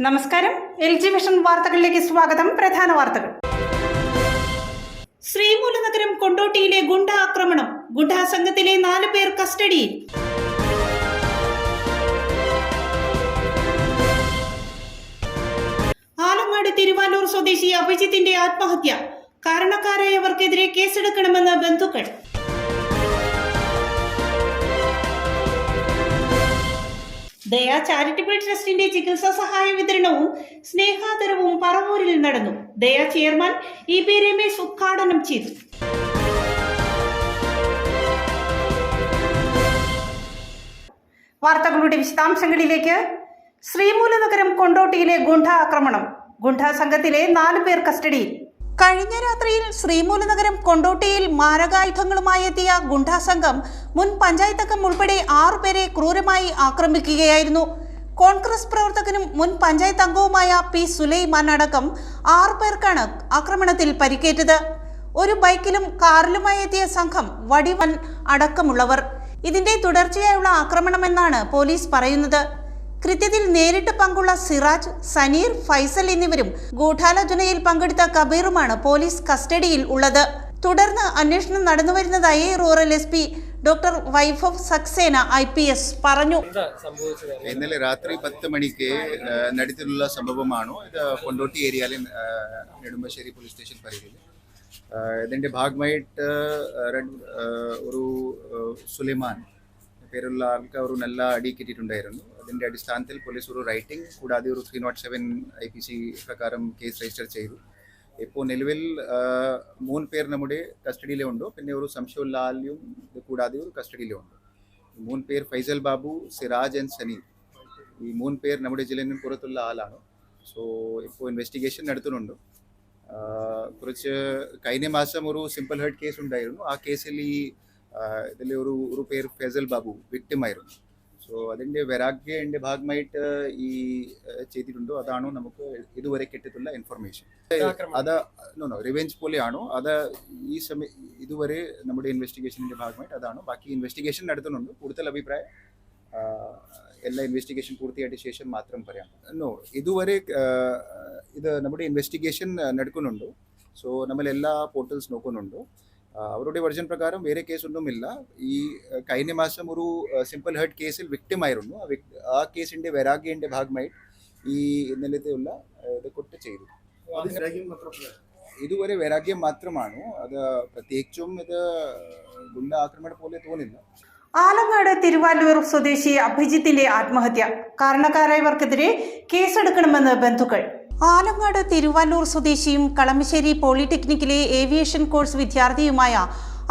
നമസ്കാരം, LG vision വാർത്തകളിലേക്ക് സ്വാഗതം. പ്രധാന വാർത്തകൾ. ശ്രീമൂലനഗരം കൊണ്ടോട്ടിയിലെ ഗുണ്ടാ ആക്രമണം. ഗുണ്ടാ സംഘത്തിലെ 4 പേർ കസ്റ്റഡിയിൽ. ആലങ്ങാട് തിരുവാലൂർ സ്വദേശി അഭിജിത്തിന്റെ ആത്മഹത്യ. കാരണക്കാരായവർക്കെതിരെ കേസെടുക്കണമെന്ന് ബന്ധുക്കൾ. ദയ ചാരിറ്റബിൾ ട്രസ്റ്റിന്റെ ചികിത്സാ സഹായ വിതരണവും സ്നേഹാദരവും പറവൂരിൽ നടന്നു. ദയ ചെയർമാൻ EB രമേശ് ഉദ്ഘാടനം ചെയ്തു. വാർത്തകളുടെ വിശദാംശങ്ങളിലേക്ക്. ശ്രീമൂലനഗരം കൊണ്ടോട്ടിയിലെ ഗുണ്ടാ ആക്രമണം. ഗുണ്ടാ സംഘത്തിലെ 4 പേർ കസ്റ്റഡിയിൽ. കഴിഞ്ഞ രാത്രിയിൽ ശ്രീമൂലനഗരം കൊണ്ടോട്ടിയിൽ മാരകായുധങ്ങളുമായി എത്തിയ ഗുണ്ടാ സംഘം മുൻ പഞ്ചായത്ത് അംഗം ഉൾപ്പെടെ 6 പേരെ ക്രൂരമായി ആക്രമിക്കുകയായിരുന്നു. കോൺഗ്രസ് പ്രവർത്തകനും മുൻ പഞ്ചായത്ത് അംഗവുമായ P. സുലൈമാൻ അടക്കം 6 പേർക്കാണ് ആക്രമണത്തിൽ പരിക്കേറ്റത്. ഒരു ബൈക്കിലും കാറിലുമായി എത്തിയ സംഘം വടിവൻ അടക്കമുള്ളവർ. ഇതിന്റെ തുടർച്ചയായുള്ള ആക്രമണമെന്നാണ് പോലീസ് പറയുന്നത്. കൃത്യത്തിൽ നേരിട്ട് പങ്കുള്ള സിറാജ്, സനീർ, ഫൈസൽ എന്നിവരും ഗൂഢാലോചനയിൽ പങ്കെടുത്ത കബീറുമാണ് പോലീസ് കസ്റ്റഡിയിൽ ഉള്ളത്. തുടർന്ന് അന്വേഷണം നടന്നുവരുന്നതായി rural SP doctor Vaibhav Saxena IPS പറഞ്ഞു. ഇന്നലെ രാത്രി 10 മണിക്ക് നടത്തിയുള്ള സംഭവമാണ്. ഇത് കൊണ്ടോട്ടി ഏരിയയിലെ നെടുമ്പശ്ശേരി പോലീസ് സ്റ്റേഷൻ പരിധിയിൽ. ഇതിൻ്റെ ഭാഗമായിട്ട് ഒരു സുലൈമാൻ പേരുള്ള ആൾക്ക് ഒരു നല്ല അടി കിട്ടിയിട്ടുണ്ടായിരുന്നു. അതിൻ്റെ അടിസ്ഥാനത്തിൽ പോലീസ് ഒരു റൈറ്റിംഗ് കൂടാതെ ഒരു 307 IPC പ്രകാരം കേസ് രജിസ്റ്റർ ചെയ്തു. ഇപ്പോൾ നിലവിൽ 3 പേർ നമ്മുടെ കസ്റ്റഡിയിലുണ്ട്. പിന്നെ ഒരു സംശയമുള്ള ആളിലും കൂടാതെ ഒരു കസ്റ്റഡിയിലുണ്ട്. 3 പേർ ഫൈസൽ ബാബു, സിറാജ് ആൻഡ് സനീർ. ഈ 3 പേർ നമ്മുടെ ജില്ലയിൽ നിന്ന് പുറത്തുള്ള ആളാണ്. സോ ഇപ്പോൾ ഇൻവെസ്റ്റിഗേഷൻ നടത്തുന്നുണ്ട്. കുറച്ച് കഴിഞ്ഞ മാസം ഒരു സിമ്പിൾ ഹേർട്ട് കേസ് ഉണ്ടായിരുന്നു. ആ കേസിൽ ഇതിൽ ഒരു പേര് ഫൈസൽ ബാബു വിക്ടിമായിരുന്നു. സോ അതിൻ്റെ വൈരാഗ്യൻ്റെ ഭാഗമായിട്ട് ഈ ചെയ്തിട്ടുണ്ടോ അതാണോ നമുക്ക് ഇതുവരെ കിട്ടിയിട്ടുള്ള ഇൻഫർമേഷൻ. അത് റിവെഞ്ച് പോലെയാണോ അത് ഈ ഇതുവരെ നമ്മുടെ ഇൻവെസ്റ്റിഗേഷൻ്റെ ഭാഗമായിട്ട് അതാണോ. ബാക്കി ഇൻവെസ്റ്റിഗേഷൻ നടത്തുന്നുണ്ട്. കൂടുതൽ അഭിപ്രായം എല്ലാ ഇൻവെസ്റ്റിഗേഷൻ പൂർത്തിയായിട്ട് ശേഷം മാത്രം പറയാം. ഇതുവരെ ഇത് നമ്മുടെ ഇൻവെസ്റ്റിഗേഷൻ നടക്കുന്നുണ്ട്. സോ നമ്മൾ എല്ലാ പോർട്ടൽസ് നോക്കുന്നുണ്ട്. അവരുടെ വെർഷൻ പ്രകാരം വേറെ കേസൊന്നുമില്ല. ഈ കഴിഞ്ഞ മാസം ഒരു സിമ്പിൾ ഹേർട്ട് കേസിൽ വിക്ടിമായിരുന്നു. ആ കേസിൻ്റെ വൈരാഗ്യൻ്റെ ഭാഗമായി ഈ ഇന്നലത്തെയുള്ള ഇത് കൊട്ട് ചെയ്തു. ഇതുവരെ വൈരാഗ്യം മാത്രമാണ്. അത് പ്രത്യേകിച്ചും ഇത് ഗുണ്ട ആക്രമണം പോലെ തോന്നില്ല. ആലങ്ങാട് തിരുവാലൂർ സ്വദേശി അഭിജിത്തിന്റെ ആത്മഹത്യ. കാരണക്കാരായവർക്കെതിരെ കേസെടുക്കണമെന്ന് ബന്ധുക്കൾ. ആലങ്ങാട് തിരുവാലൂർ സ്വദേശിയും കളമശ്ശേരി പോളിടെക്നിക്കിലെ ഏവിയേഷൻ കോഴ്സ് വിദ്യാർത്ഥിയുമായ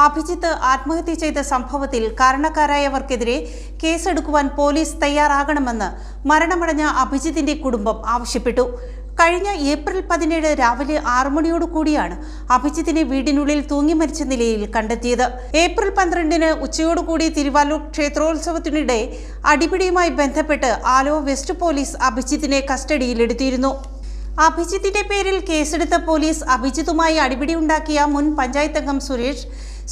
അഭിജിത്ത് ആത്മഹത്യ ചെയ്ത സംഭവത്തിൽ കാരണക്കാരായവർക്കെതിരെ കേസെടുക്കുവാൻ പോലീസ് തയ്യാറാകണമെന്ന് മരണമടഞ്ഞ അഭിജിത്തിന്റെ കുടുംബം ആവശ്യപ്പെട്ടു. കഴിഞ്ഞ ഏപ്രിൽ 17 രാവിലെ 6 മണിയോടുകൂടിയാണ് അഭിജിത്തിനെ വീടിനുള്ളിൽ തൂങ്ങി മരിച്ച നിലയിൽ കണ്ടെത്തിയത്. ഏപ്രിൽ 12 ഉച്ചയോടുകൂടി തിരുവാലൂർ ക്ഷേത്രോത്സവത്തിനിടെ അടിപിടിയുമായി ബന്ധപ്പെട്ട് ആലുവ വെസ്റ്റ് പോലീസ് അഭിജിത്തിനെ കസ്റ്റഡിയിലെടുത്തിരുന്നു. അഭിജിത്തിന്റെ പേരിൽ കേസെടുത്ത പോലീസ് അഭിജിത്തുമായി അടിപിടി ഉണ്ടാക്കിയ മുൻ പഞ്ചായത്ത് അംഗം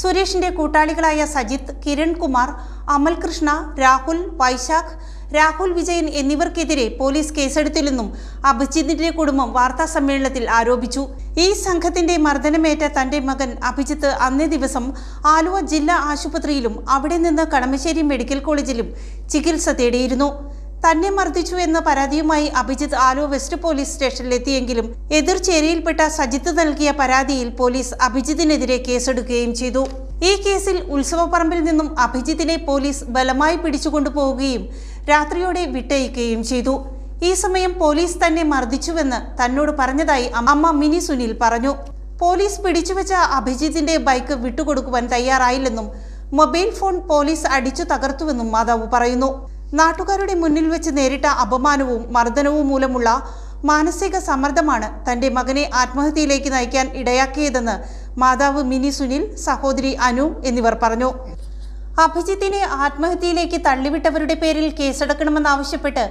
സുരേഷിന്റെ കൂട്ടാളികളായ സജിത്ത്, കിരൺ കുമാർ, അമൽ കൃഷ്ണ, രാഹുൽ, വൈശാഖ്, രാഹുൽ വിജയൻ എന്നിവർക്കെതിരെ പോലീസ് കേസെടുത്തില്ലെന്നും അഭിജിത്തിന്റെ കുടുംബം വാർത്താ സമ്മേളനത്തിൽ ആരോപിച്ചു. ഈ സംഘത്തിന്റെ മർദ്ദനമേറ്റ തന്റെ മകൻ അഭിജിത്ത് അന്നേ ദിവസം ആലുവ ജില്ലാ ആശുപത്രിയിലും അവിടെ നിന്ന് കളമശ്ശേരി മെഡിക്കൽ കോളേജിലും ചികിത്സ തേടിയിരുന്നു. തന്നെ മർദ്ദിച്ചു എന്ന പരാതിയുമായി അഭിജിത്ത് ആലുവ വെസ്റ്റ് പോലീസ് സ്റ്റേഷനിലെത്തിയെങ്കിലും എതിർചേരിയിൽപ്പെട്ട സജിത്ത് നൽകിയ പരാതിയിൽ പോലീസ് അഭിജിത്തിനെതിരെ കേസെടുക്കുകയും ചെയ്തു. ഈ കേസിൽ ഉത്സവപ്പറമ്പിൽ നിന്നും അഭിജിത്തിനെ പോലീസ് ബലമായി പിടിച്ചുകൊണ്ടുപോവുകയും രാത്രിയോടെ വിട്ടയക്കുകയും ചെയ്തു. ഈ സമയം പോലീസ് തന്നെ മർദ്ദിച്ചുവെന്ന് തന്നോട് പറഞ്ഞതായി അമ്മ മിനി സുനിൽ പറഞ്ഞു. പോലീസ് പിടിച്ചുവെച്ച അഭിജിത്തിന്റെ ബൈക്ക് വിട്ടുകൊടുക്കുവാൻ തയ്യാറായില്ലെന്നും മൊബൈൽ ഫോൺ പോലീസ് അടിച്ചു തകർത്തുവെന്നും മാതാവ് പറയുന്നു. നാട്ടുകാരുടെ മുന്നിൽ വെച്ച് നേരിട്ട അപമാനവും മർദ്ദനവും മൂലമുള്ള മാനസിക സമ്മർദ്ദമാണ് തന്റെ മകനെ ആത്മഹത്യയിലേക്ക് നയിക്കാൻ ഇടയാക്കിയതെന്ന് മാതാവ് മിനി സുനിൽ, സഹോദരി അനു എന്നിവർ പറഞ്ഞു. അഭിജിത്തിനെ ആത്മഹത്യയിലേക്ക് തള്ളിവിട്ടവരുടെ പേരിൽ കേസെടുക്കണമെന്നാവശ്യപ്പെട്ട്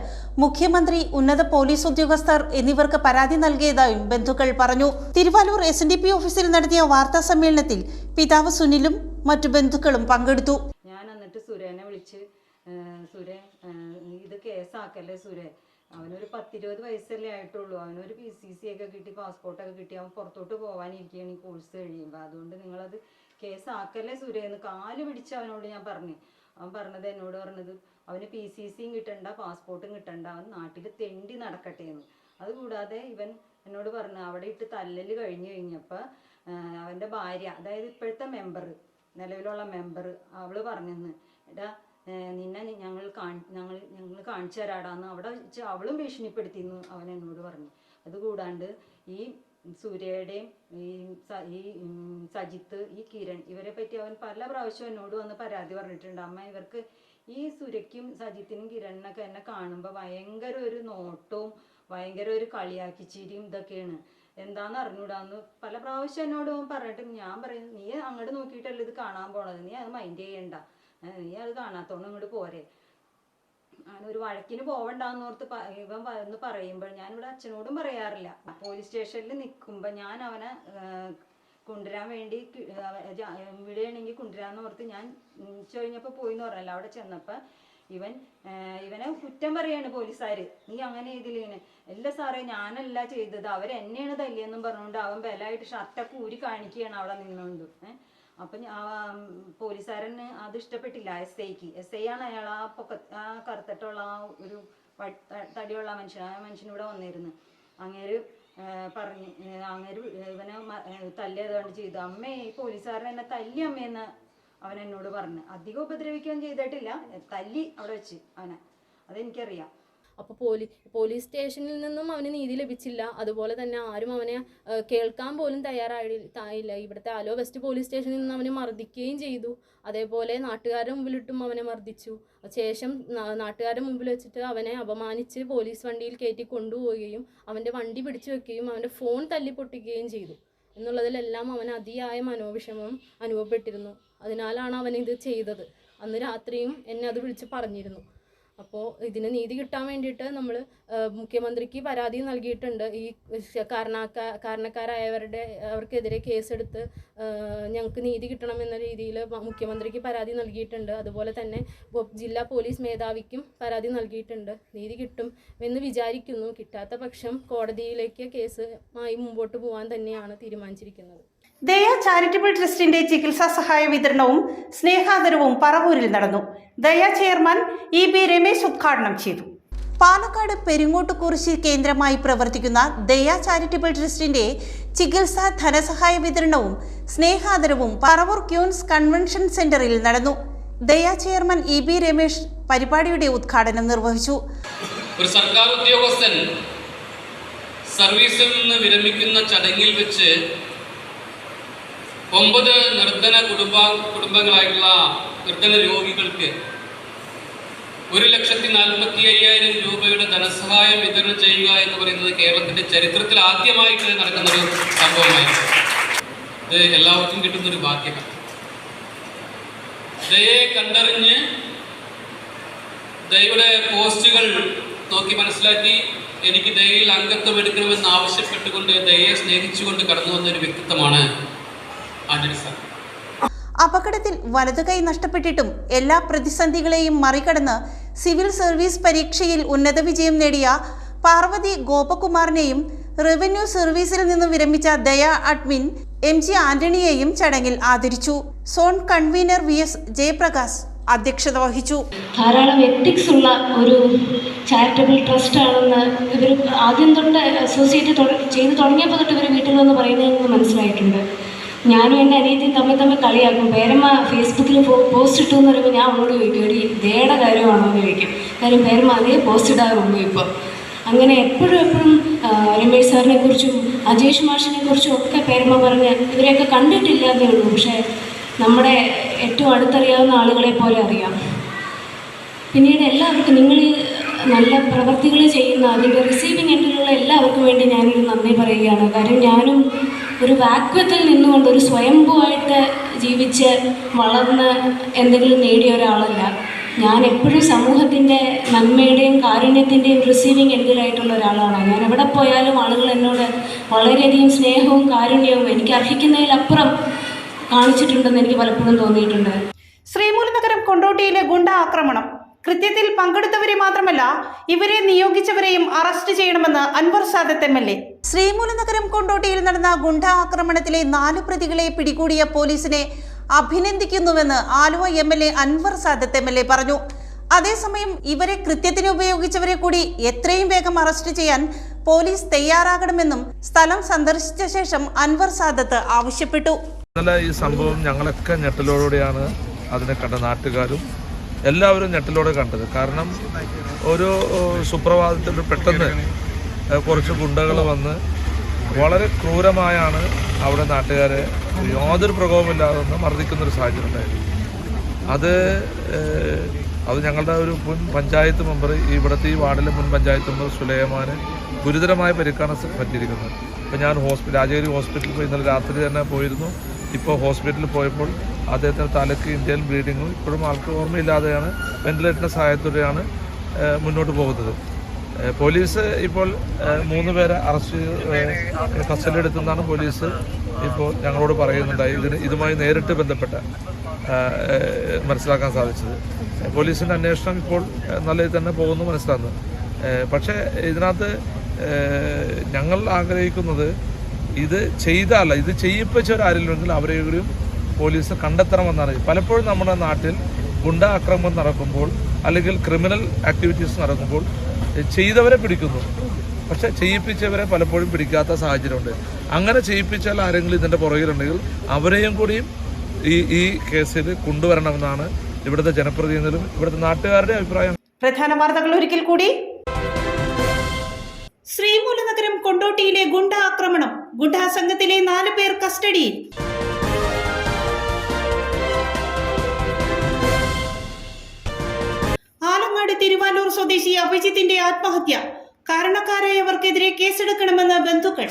മുഖ്യമന്ത്രി, ഉന്നത പോലീസ് ഉദ്യോഗസ്ഥർ എന്നിവർക്ക് പരാതി നൽകിയതായും ബന്ധുക്കൾ പറഞ്ഞു. തിരുവാലൂർ SNDP ഓഫീസിൽ നടത്തിയ വാർത്താ സമ്മേളനത്തിൽ പിതാവ് സുനിലും മറ്റു ബന്ധുക്കളും പങ്കെടുത്തു. ഞാൻ എന്നിട്ട് സുരേനെ വിളിച്ച് സുരേ ഇത് കേസാക്കല്ലേ സുരേ, അവനൊരു 10-20 വയസ്സല്ലേ ആയിട്ടുള്ളൂ, അവനൊരു PCC ഒക്കെ കിട്ടി, പാസ്പോർട്ടൊക്കെ കിട്ടി, അവൻ പുറത്തോട്ട് പോകാനിരിക്കുകയാണ് ഈ കോഴ്സ് കഴിയുമ്പോൾ. അതുകൊണ്ട് നിങ്ങളത് കേസാക്കല്ലേ സുരേന്ന് കാല് പിടിച്ച് അവനോട് ഞാൻ പറഞ്ഞു. അവൻ പറഞ്ഞത് എന്നോട് പറഞ്ഞത് അവന് PCCയും കിട്ടണ്ട, പാസ്പോർട്ടും കിട്ടണ്ട, അവൻ നാട്ടിൽ തെണ്ടി നടക്കട്ടെ എന്ന്. അതുകൂടാതെ ഇവൻ എന്നോട് പറഞ്ഞു അവിടെ ഇട്ട് തല്ലല് കഴിഞ്ഞപ്പോൾ അവൻ്റെ ഭാര്യ, അതായത് ഇപ്പോഴത്തെ മെമ്പർ, നിലവിലുള്ള മെമ്പർ, അവള് പറഞ്ഞെന്ന് എടാ നിന്നെ ഞങ്ങൾ കാണിച്ചു തരാടാന്ന് അവിടെ വെച്ച് അവളും ഭീഷണിപ്പെടുത്തിയെന്ന് അവൻ എന്നോട് പറഞ്ഞു. അതുകൂടാണ്ട് ഈ സൂര്യയുടെയും ഈ സജിത്ത്, ഈ കിരൺ, ഇവരെ പറ്റി അവൻ പല പ്രാവശ്യം എന്നോട് വന്ന് പരാതി പറഞ്ഞിട്ടുണ്ട്. അമ്മ ഇവർക്ക് ഈ സുരയ്ക്കും സജിത്തിനും കിരണിനൊക്കെ എന്നെ കാണുമ്പോൾ ഭയങ്കര ഒരു നോട്ടവും ഭയങ്കര ഒരു കളിയാക്കിച്ചിരിയും ഇതൊക്കെയാണ്, എന്താന്ന് അറിഞ്ഞൂടാന്ന് പല പ്രാവശ്യം എന്നോട് പറഞ്ഞിട്ട് ഞാൻ പറയുന്നത് നീ അങ്ങോട്ട് നോക്കിയിട്ടല്ല ഇത് കാണാൻ പോണത്, നീ അത് മൈൻഡ് ചെയ്യണ്ട, നീ അത് കാണാത്തോണ്ട് ഇങ്ങോട്ട് പോരെ. ഒരു വഴക്കിന് പോവണ്ടെന്നോർത്ത് ഇവൻ എന്ന് പറയുമ്പോൾ ഞാനിവിടെ അച്ഛനോടും പറയാറില്ല. പോലീസ് സ്റ്റേഷനിൽ നിൽക്കുമ്പോൾ ഞാൻ അവനെ കൊണ്ടുവരാൻ വേണ്ടി ഇവിടെയാണെങ്കിൽ കൊണ്ടുവരാന്ന് ഓർത്ത് ഞാൻ കഴിഞ്ഞപ്പോൾ പോയിന്ന് പറഞ്ഞല്ലോ. അവിടെ ചെന്നപ്പോൾ ഇവനെ കുറ്റം പറയാണ് പോലീസുകാർ, നീ അങ്ങനെ ഇതിലിങ്ങനെ എല്ലാ സാറേ ഞാനല്ല ചെയ്തത്, അവരെന്നെയാണ് തല്ലിയെന്നും പറഞ്ഞുകൊണ്ട് അവൻ ബലമായിട്ട് ഷർട്ടൊക്കെ ഊരി കാണിക്കുകയാണ് അവിടെ നിന്നുകൊണ്ട്. അപ്പം പോലീസുകാരന് അത് ഇഷ്ടപ്പെട്ടില്ല. SI ആണ് അയാൾ, ആ കറുത്തിട്ടുള്ള ആ ഒരു തടിയുള്ള മനുഷ്യൻ ഇവിടെ വന്നിരുന്നു. അങ്ങേര് പറഞ്ഞ് ഇവനെ തല്ലിയതുകൊണ്ട് ചെയ്തു. അമ്മേ ഈ പോലീസുകാരൻ എന്നെ തല്ലി അമ്മയെന്ന് അവൻ എന്നോട് പറഞ്ഞു. അധികം ഉപദ്രവിക്കുകയും ചെയ്തിട്ടില്ല, തല്ലി അവിടെ വെച്ച് അവനെ, അതെനിക്കറിയാം. അപ്പോൾ പോലീസ് സ്റ്റേഷനിൽ നിന്നും അവന് നീതി ലഭിച്ചില്ല. അതുപോലെ തന്നെ ആരും അവനെ കേൾക്കാൻ പോലും തയ്യാറായില്ല. ഇവിടുത്തെ ആലുവ വെസ്റ്റ് പോലീസ് സ്റ്റേഷനിൽ നിന്ന് അവനെ മർദ്ദിക്കുകയും ചെയ്തു. അതേപോലെ നാട്ടുകാരുടെ മുമ്പിലിട്ടും അവനെ മർദ്ദിച്ചു. ശേഷം നാട്ടുകാരുടെ മുമ്പിൽ വെച്ചിട്ട് അവനെ അപമാനിച്ച് പോലീസ് വണ്ടിയിൽ കയറ്റി കൊണ്ടുപോവുകയും അവൻ്റെ വണ്ടി പിടിച്ചു വെക്കുകയും അവൻ്റെ ഫോൺ തല്ലിപ്പൊട്ടിക്കുകയും ചെയ്തു. എന്നുള്ളതിലെല്ലാം അവൻ അതിയായ മനോവിഷമം അനുഭവപ്പെട്ടിരുന്നു. അതിനാലാണ് അവൻ ഇത് ചെയ്തത്. അന്ന് രാത്രിയും എന്നെ അത് വിളിച്ച് പറഞ്ഞിരുന്നു. അപ്പോൾ ഇതിന് നീതി കിട്ടാൻ വേണ്ടിയിട്ട് നമ്മൾ മുഖ്യമന്ത്രിക്ക് പരാതി നൽകിയിട്ടുണ്ട്. ഈ അവർക്കെതിരെ കേസെടുത്ത് ഞങ്ങൾക്ക് നീതി കിട്ടണമെന്ന രീതിയിൽ മുഖ്യമന്ത്രിക്ക് പരാതി നൽകിയിട്ടുണ്ട്. അതുപോലെ തന്നെ ജില്ലാ പോലീസ് മേധാവിക്കും പരാതി നൽകിയിട്ടുണ്ട്. നീതി കിട്ടും എന്ന് വിചാരിക്കുന്നു. കിട്ടാത്ത പക്ഷം കോടതിയിലേക്ക് കേസുമായി മുമ്പോട്ട് പോകാൻ തന്നെയാണ് തീരുമാനിച്ചിരിക്കുന്നത്. ദയ ചാരിറ്റബിൾ ട്രസ്റ്റിന്റെ ചികിത്സാ സഹായ വിതരണവും സ്നേഹാദരവും പറവൂരിൽ നടന്നു. ദയ ചെയർമാൻ EB രമേശ് ഉദ്ഘാടനം ചെയ്തു. പാലക്കാട് പെരിങ്ങോട്ടുകുറിശി കേന്ദ്രമായി പ്രവർത്തിക്കുന്ന ദയ ചാരിറ്റബിൾ ട്രസ്റ്റിന്റെ ചികിത്സാ ധനസഹായ വിതരണവും സ്നേഹാദരവും പറവൂർ ക്യൂൻസ് കൺവെൻഷൻ സെന്ററിൽ നടന്നു. ദയ ചെയർമാൻ EB രമേശ് പരിപാടിയുടെ ഉദ്ഘാടനം നിർവഹിച്ചു. ഒരു സർക്കാർ ഉദ്യോഗസ്ഥൻ സർവീസിൽ നിന്ന് വിരമിക്കുന്ന ചടങ്ങിൽ വെച്ച് 9 നിർധന കുടുംബങ്ങളായിട്ടുള്ള നിർധന രോഗികൾക്ക് 1,45,000 രൂപയുടെ ധനസഹായം വിതരണം ചെയ്യുക എന്ന് പറയുന്നത് കേരളത്തിന്റെ ചരിത്രത്തിൽ ആദ്യമായിട്ട് നടക്കുന്നൊരു സംഭവമായിരുന്നു. ഇത് എല്ലാവർക്കും കിട്ടുന്നൊരു ഭാഗ്യമാണ്. ദയയെ കണ്ടറിഞ്ഞ് ദയയുടെ പോസ്റ്റുകൾ നോക്കി മനസ്സിലാക്കി എനിക്ക് ദയയിൽ അംഗത്വം എടുക്കണമെന്ന് ആവശ്യപ്പെട്ടുകൊണ്ട് ദയയെ സ്നേഹിച്ചുകൊണ്ട് കടന്നു വന്നൊരു വ്യക്തിത്വമാണ് ആന്റണി സാർ. അപകടത്തിൽ വലതുകൈ നഷ്ടപ്പെട്ടിട്ടും എല്ലാ പ്രതിസന്ധികളെയും മറികടന്ന് സിവിൽ സർവീസ് പരീക്ഷയിൽ ഉന്നത വിജയം നേടിയ പാർവതി ഗോപകുമാറിനെയും റവന്യൂ സർവീസിൽ നിന്ന് വിരമിച്ച ദയ അഡ്മിൻ MG ആന്റണിയെയും ചടങ്ങിൽ ആദരിച്ചു. സോൺ കൺവീനർ VS ജയപ്രകാശ് അധ്യക്ഷത വഹിച്ചു. ധാരാളം എത്തിക്സ് ഉള്ള ഒരു ചാരിറ്റബിൾ ട്രസ്റ്റ് ആണെന്ന് ഇവർ ആദ്യം തൊട്ട് അസോസിയേറ്റ് ചെയ്ത് തുടങ്ങിയപ്പോൾ തൊട്ട് ഇവർ വീട്ടിൽ നിന്ന് പറയുന്നതെന്ന് മനസ്സിലായിട്ടുണ്ട്. ഞാനും എൻ്റെ അനിയത്തിയും തമ്മിൽ കളിയാക്കും. പേരമ്മ ഫേസ്ബുക്കിൽ പോസ്റ്റ് ഇട്ടു എന്ന് പറയുമ്പോൾ ഞാൻ അവളോട് ചോദിക്കും, ഒരു ദയുടെ കാര്യമാണോ എന്ന് ചോദിക്കും. കാര്യം പേരമ്മ അതേ പോസ്റ്റ് ഇടാറുള്ളൂ ഇപ്പോൾ. അങ്ങനെ എപ്പോഴും രമേശ് സാറിനെ കുറിച്ചും അജേഷ് മാഷിനെ കുറിച്ചും ഒക്കെ പേരമ്മ പറഞ്ഞ് ഇവരെയൊക്കെ കണ്ടിട്ടില്ല എന്നേ ഉള്ളൂ. പക്ഷേ നമ്മുടെ ഏറ്റവും അടുത്തറിയാവുന്ന ആളുകളെ പോലെ അറിയാം. പിന്നീട് എല്ലാവർക്കും നിങ്ങൾ നല്ല പ്രവർത്തികൾ ചെയ്യുന്ന അതിൻ്റെ റിസീവിങ് എൻഡിലുള്ള എല്ലാവർക്കും വേണ്ടി ഞാനൊരു നന്ദി പറയുകയാണ്. കാര്യം ഞാനും ഒരു വാക്വത്തിൽ നിന്നുകൊണ്ട് ഒരു സ്വയംഭൂവായിട്ട് ജീവിച്ച് വളർന്ന് എന്തെങ്കിലും നേടിയ ഒരാളല്ല. ഞാൻ എപ്പോഴും സമൂഹത്തിൻ്റെ നന്മയുടെയും കാരുണ്യത്തിൻ്റെയും റിസീവിങ് എൻഡിലായിട്ടുള്ള ഒരാളാണ്. ഞാൻ എവിടെ പോയാലും ആളുകൾ എന്നോട് വളരെയധികം സ്നേഹവും കാരുണ്യവും എനിക്ക് അർഹിക്കുന്നതിലപ്പുറം കാണിച്ചിട്ടുണ്ടെന്ന് എനിക്ക് പലപ്പോഴും തോന്നിയിട്ടുണ്ട്. ശ്രീമൂലനഗരം കൊണ്ടോട്ടിയിലെ ഗുണ്ട ആക്രമണം. കൃത്യത്തിൽ പങ്കെടുത്തവരെ മാത്രമല്ല ഇവരെ നിയോഗിച്ചവരെയും അറസ്റ്റ് ചെയ്യണമെന്ന് അൻവർ സാദത്ത് MLA. ശ്രീമൂലനഗരം കൊണ്ടോട്ടിയിൽ നടന്ന ഗുണ്ടാ ആക്രമണത്തിലെ 4 പ്രതികളെ പിടികൂടിയ പോലീസിനെ അഭിനന്ദിക്കുന്നുവെന്ന് ആലുവ MLA അൻവർ സാദത്ത് MLA പറഞ്ഞു. അതേസമയം ഇവരെ കൃത്യത്തിന് ഉപയോഗിച്ചവരെ കൂടി എത്രയും വേഗം അറസ്റ്റ് ചെയ്യാൻ പോലീസ് തയ്യാറാകണമെന്നും സ്ഥലം സന്ദർശിച്ച ശേഷം അൻവർ സാദത്ത് ആവശ്യപ്പെട്ടു. ഈ സംഭവം ഞങ്ങളൊക്കെ ഞെട്ടലോടെയാണ് അതിനെ കണ്ട, നാട്ടുകാരും എല്ലാവരും ഞെട്ടലോടെ കണ്ടത്. കാരണം ഒരു സുപ്രഭാതത്തിൽ പെട്ടെന്ന് കുറച്ച് ഗുണ്ടകൾ വന്ന് വളരെ ക്രൂരമായാണ് അവിടെ നാട്ടുകാരെ യാതൊരു പ്രകോപനമില്ലാതെ മർദ്ദിക്കുന്നൊരു സാഹചര്യം ഉണ്ടായിരുന്നു. അത് ഞങ്ങളുടെ ഒരു മുൻ പഞ്ചായത്ത് മെമ്പർ, ഇവിടുത്തെ ഈ വാർഡിലെ മുൻ പഞ്ചായത്ത് മെമ്പർ സുലൈമാന് ഗുരുതരമായ പരിക്കാണ് പറ്റിയിരിക്കുന്നത്. ഇപ്പോൾ ഞാൻ രാജഗിരി ഹോസ്പിറ്റലിൽ പോയി ഇന്നലെ രാത്രി തന്നെ പോയിരുന്നു. ഇപ്പോൾ ഹോസ്പിറ്റലിൽ പോയപ്പോൾ അദ്ദേഹത്തിന് തലയ്ക്ക് ഇന്ത്യയിൽ ബ്ലീഡിങ്ങും ഇപ്പോഴും ആൾക്ക് ഓർമ്മയില്ലാതെയാണ് വെന്റിലേറ്ററിൻ്റെ സഹായത്തോടെയാണ് മുന്നോട്ട് പോകുന്നത്. പോലീസ് ഇപ്പോൾ 3 പേരെ അറസ്റ്റ് കസ്റ്റഡിയിലെടുത്തെന്നാണ് പോലീസ് ഇപ്പോൾ ഞങ്ങളോട് പറയുന്നുണ്ടായി. ഇതുമായി നേരിട്ട് ബന്ധപ്പെട്ട മനസ്സിലാക്കാൻ സാധിച്ചത്. പോലീസിൻ്റെ അന്വേഷണം ഇപ്പോൾ നല്ല രീതിയിൽ തന്നെ പോകുന്നു മനസ്സിലാകുന്നു. പക്ഷേ ഇതിനകത്ത് ഞങ്ങൾ ആഗ്രഹിക്കുന്നത് ഇത് ചെയ്യിപ്പിച്ചവരാരില്ലെങ്കിൽ അവരെയും പോലീസ് കണ്ടെത്തണമെന്നാണ്. പലപ്പോഴും നമ്മുടെ നാട്ടിൽ ഗുണ്ടാ ആക്രമണം നടക്കുമ്പോൾ അല്ലെങ്കിൽ ക്രിമിനൽ ആക്ടിവിറ്റീസ് നടക്കുമ്പോൾ ചെയ്തവരെ പിടിക്കുന്നു, പക്ഷെ ചെയ്യിപ്പിച്ചവരെ പലപ്പോഴും പിടിക്കാത്ത സാഹചര്യമുണ്ട്. അങ്ങനെ ചെയ്യിപ്പിച്ചാൽ ആരെങ്കിലും ഇതിൻ്റെ പുറകിലുണ്ടെങ്കിൽ അവരെയും കൂടിയും ഈ കേസിൽ കൊണ്ടുവരണമെന്നാണ് ഇവിടുത്തെ ജനപ്രതിനിധികളും ഇവിടുത്തെ നാട്ടുകാരുടെ അഭിപ്രായം. പ്രധാന വാർത്തകൾ ഒരിക്കൽ കൂടി. ശ്രീമൂലനഗരം കൊണ്ടോട്ടിയിലെ ഗുണ്ടാ ആക്രമണം, ഗുണ്ടാ സംഘത്തിലെ 4 പേർ കസ്റ്റഡിയിൽ. ആലങ്ങാട് തിരുവാലൂർ സ്വദേശി അഭിജിത്തിന്റെ ആത്മഹത്യ, കാരണക്കാരായവർക്കെതിരെ കേസെടുക്കണമെന്ന് ബന്ധുക്കൾ.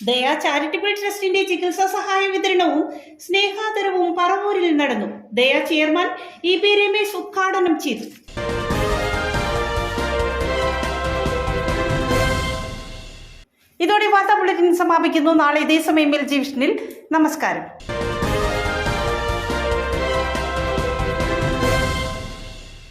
ദയ ചാരിറ്റബിൾ ട്രസ്റ്റിന്റെ ചികിത്സാ സഹായ വിതരണവും സ്നേഹാദരവും പറവൂരിൽ നടന്നു. ദയ ചെയർമാൻ EB രമേശ് ഉദ്ഘാടനം ചെയ്തു. ഇതോടെ വാർത്താ ബുള്ളറ്റിൻ സമാപിക്കുന്നു. നാളെ ഇതേ സമയം LG വിഷനിൽ. നമസ്കാരം.